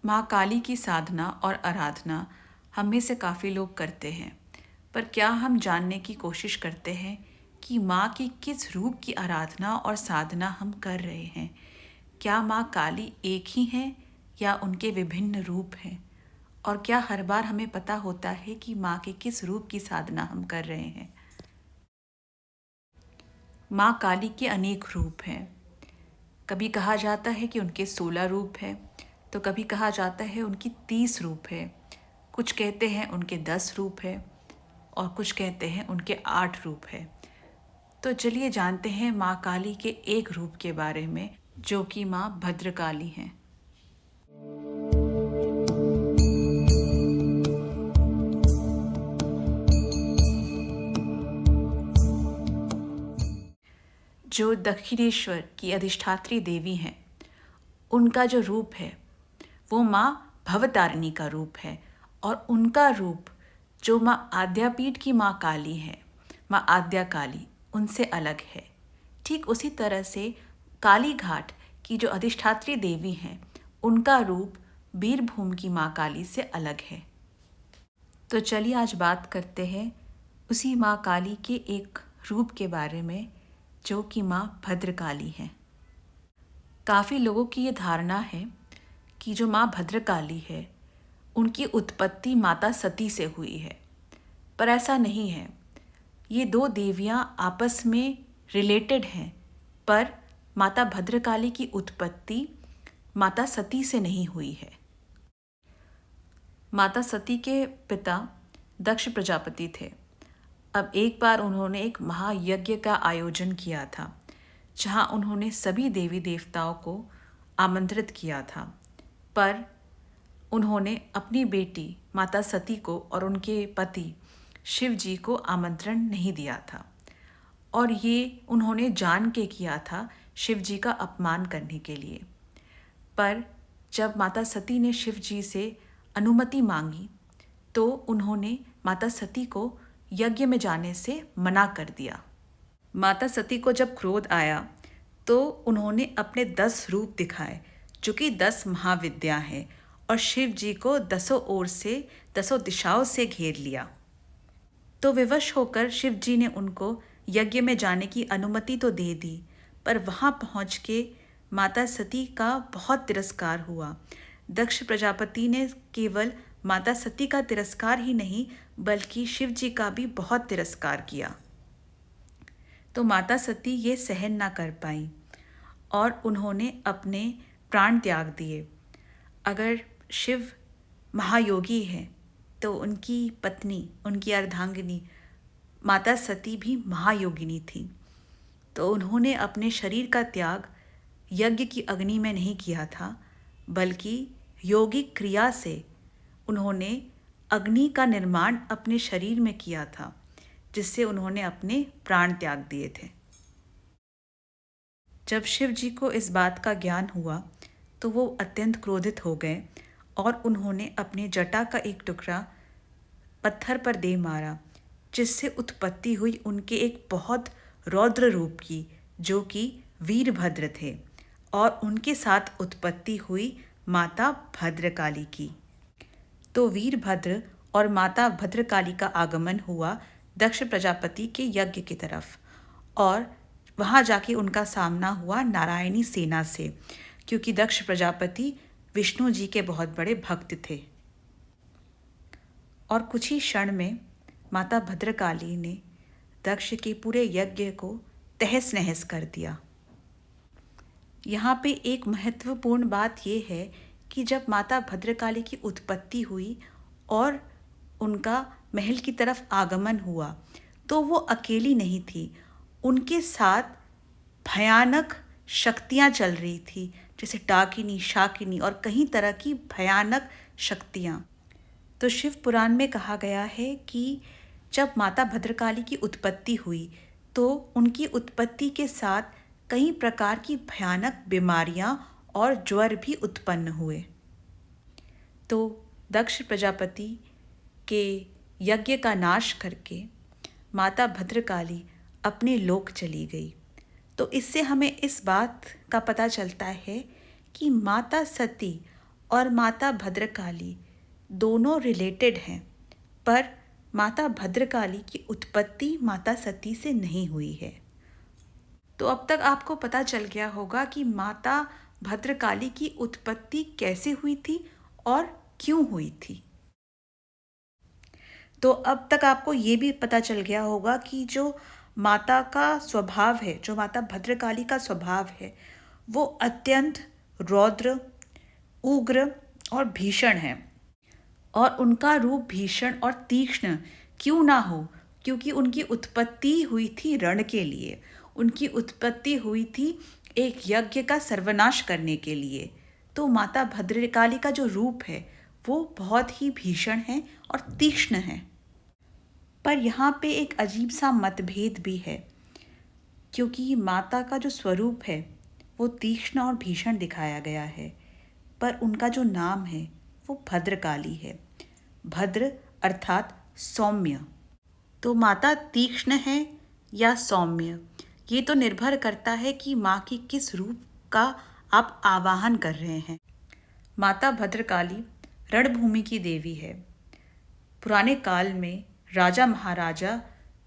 माँ काली की साधना और आराधना हम में से काफ़ी लोग करते हैं, पर क्या हम जानने की कोशिश करते हैं कि माँ की किस रूप की आराधना और साधना हम कर रहे हैं? क्या माँ काली एक ही हैं या उनके विभिन्न रूप हैं? और क्या हर बार हमें पता होता है कि माँ के किस रूप की साधना हम कर रहे हैं? माँ काली के अनेक रूप हैं। कभी कहा जाता है कि उनके 16 रूप हैं, तो कभी कहा जाता है उनकी 30 रूप है। कुछ कहते हैं उनके 10 रूप है और कुछ कहते हैं उनके 8 रूप है। तो चलिए जानते हैं माँ काली के एक रूप के बारे में, जो कि माँ भद्रकाली हैं। जो दक्षिणेश्वर की अधिष्ठात्री देवी हैं, उनका जो रूप है वो माँ भवतारिणी का रूप है, और उनका रूप जो माँ आद्यापीठ की माँ काली है, माँ आद्या काली, उनसे अलग है। ठीक उसी तरह से काली घाट की जो अधिष्ठात्री देवी हैं, उनका रूप बीरभूम की माँ काली से अलग है। तो चलिए आज बात करते हैं उसी माँ काली के एक रूप के बारे में, जो कि माँ भद्रकाली हैं। काफ़ी लोगों की ये धारणा है कि जो माँ भद्रकाली है उनकी उत्पत्ति माता सती से हुई है, पर ऐसा नहीं है। ये दो देवियाँ आपस में रिलेटेड हैं, पर माता भद्रकाली की उत्पत्ति माता सती से नहीं हुई है। माता सती के पिता दक्ष प्रजापति थे। अब एक बार उन्होंने एक महायज्ञ का आयोजन किया था, जहाँ उन्होंने सभी देवी देवताओं को आमंत्रित किया था, पर उन्होंने अपनी बेटी माता सती को और उनके पति शिव जी को आमंत्रण नहीं दिया था, और ये उन्होंने जान के किया था शिव जी का अपमान करने के लिए। पर जब माता सती ने शिव जी से अनुमति मांगी तो उन्होंने माता सती को यज्ञ में जाने से मना कर दिया। माता सती को जब क्रोध आया तो उन्होंने अपने 10 रूप दिखाए, जो कि 10 महाविद्या हैं, और शिव जी को 10 ओर से 10 दिशाओं से घेर लिया। तो विवश होकर शिव जी ने उनको यज्ञ में जाने की अनुमति तो दे दी, पर वहाँ पहुँच के माता सती का बहुत तिरस्कार हुआ। दक्ष प्रजापति ने केवल माता सती का तिरस्कार ही नहीं, बल्कि शिव जी का भी बहुत तिरस्कार किया। तो माता सती ये सहन ना कर पाई और उन्होंने अपने प्राण त्याग दिए। अगर शिव महायोगी हैं तो उनकी पत्नी, उनकी अर्धांगिनी माता सती भी महायोगिनी थी। तो उन्होंने अपने शरीर का त्याग यज्ञ की अग्नि में नहीं किया था, बल्कि योगिक क्रिया से उन्होंने अग्नि का निर्माण अपने शरीर में किया था, जिससे उन्होंने अपने प्राण त्याग दिए थे। जब शिव जी को इस बात का ज्ञान हुआ तो वो अत्यंत क्रोधित हो गए और उन्होंने अपने जटा का एक टुकड़ा पत्थर पर दे मारा, जिससे उत्पत्ति हुई उनके एक बहुत रौद्र रूप की, जो कि वीरभद्र थे, और उनके साथ उत्पत्ति हुई माता भद्रकाली की। तो वीरभद्र और माता भद्रकाली का आगमन हुआ दक्ष प्रजापति के यज्ञ की तरफ, और वहाँ जाके उनका सामना हुआ नारायणी सेना से, क्योंकि दक्ष प्रजापति विष्णु जी के बहुत बड़े भक्त थे। और कुछ ही क्षण में माता भद्रकाली ने दक्ष के पूरे यज्ञ को तहस नहस कर दिया। यहाँ पे एक महत्वपूर्ण बात यह है कि जब माता भद्रकाली की उत्पत्ति हुई और उनका महल की तरफ आगमन हुआ, तो वो अकेली नहीं थी, उनके साथ भयानक शक्तियाँ चल रही थी, जैसे डाकिनी, शाकिनी और कई तरह की भयानक शक्तियाँ। तो शिव पुराण में कहा गया है कि जब माता भद्रकाली की उत्पत्ति हुई तो उनकी उत्पत्ति के साथ कई प्रकार की भयानक बीमारियां और ज्वर भी उत्पन्न हुए। तो दक्ष प्रजापति के यज्ञ का नाश करके माता भद्रकाली अपने लोक चली गई। तो इससे हमें इस बात का पता चलता है कि माता सती और माता भद्रकाली दोनों रिलेटेड हैं, पर माता भद्रकाली की उत्पत्ति माता सती से नहीं हुई है। तो अब तक आपको पता चल गया होगा कि माता भद्रकाली की उत्पत्ति कैसे हुई थी और क्यों हुई थी। तो अब तक आपको ये भी पता चल गया होगा कि जो माता का स्वभाव है, जो माता भद्रकाली का स्वभाव है, वो अत्यंत रौद्र, उग्र और भीषण है। और उनका रूप भीषण और तीक्ष्ण क्यों ना हो, क्योंकि उनकी उत्पत्ति हुई थी रण के लिए, उनकी उत्पत्ति हुई थी एक यज्ञ का सर्वनाश करने के लिए। तो माता भद्रकाली का जो रूप है वो बहुत ही भीषण है और तीक्ष्ण है। पर यहाँ पे एक अजीब सा मतभेद भी है, क्योंकि माता का जो स्वरूप है वो तीक्ष्ण और भीषण दिखाया गया है, पर उनका जो नाम है वो भद्रकाली है। भद्र अर्थात सौम्य। तो माता तीक्ष्ण है या सौम्य, ये तो निर्भर करता है कि माँ की किस रूप का आप आवाहन कर रहे हैं। माता भद्रकाली रणभूमि की देवी है। पुराने काल में राजा महाराजा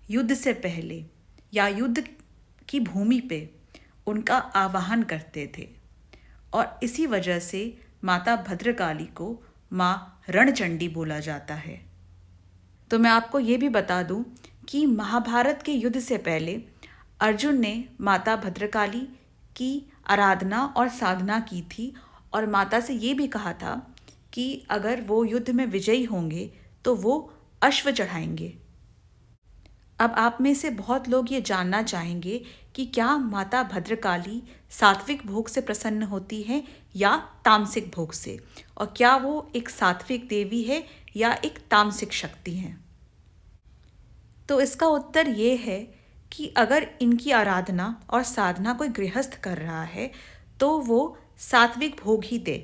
युद्ध से पहले या युद्ध की भूमि पे उनका आवाहन करते थे, और इसी वजह से माता भद्रकाली को माँ रणचंडी बोला जाता है। तो मैं आपको ये भी बता दूं कि महाभारत के युद्ध से पहले अर्जुन ने माता भद्रकाली की आराधना और साधना की थी, और माता से ये भी कहा था कि अगर वो युद्ध में विजयी होंगे तो वो अश्व चढ़ाएंगे। अब आप में से बहुत लोग ये जानना चाहेंगे कि क्या माता भद्रकाली सात्विक भोग से प्रसन्न होती हैं या तामसिक भोग से, और क्या वो एक सात्विक देवी है या एक तामसिक शक्ति है। तो इसका उत्तर ये है कि अगर इनकी आराधना और साधना कोई गृहस्थ कर रहा है तो वो सात्विक भोग ही दे,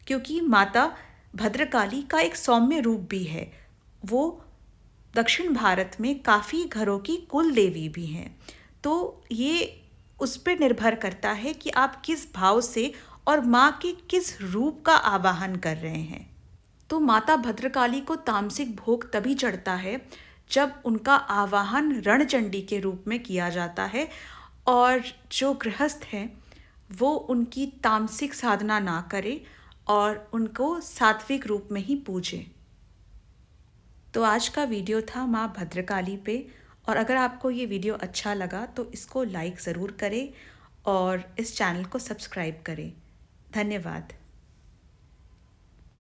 क्योंकि माता भद्रकाली का एक सौम्य रूप भी है। वो दक्षिण भारत में काफ़ी घरों की कुल देवी भी हैं। तो ये उस पर निर्भर करता है कि आप किस भाव से और माँ के किस रूप का आवाहन कर रहे हैं। तो माता भद्रकाली को तामसिक भोग तभी चढ़ता है जब उनका आवाहन रणचंडी के रूप में किया जाता है, और जो गृहस्थ हैं वो उनकी तामसिक साधना ना करे और उनको सात्विक रूप में ही पूजें। तो आज का वीडियो था माँ भद्रकाली पे, और अगर आपको ये वीडियो अच्छा लगा तो इसको लाइक ज़रूर करें और इस चैनल को सब्सक्राइब करें। धन्यवाद।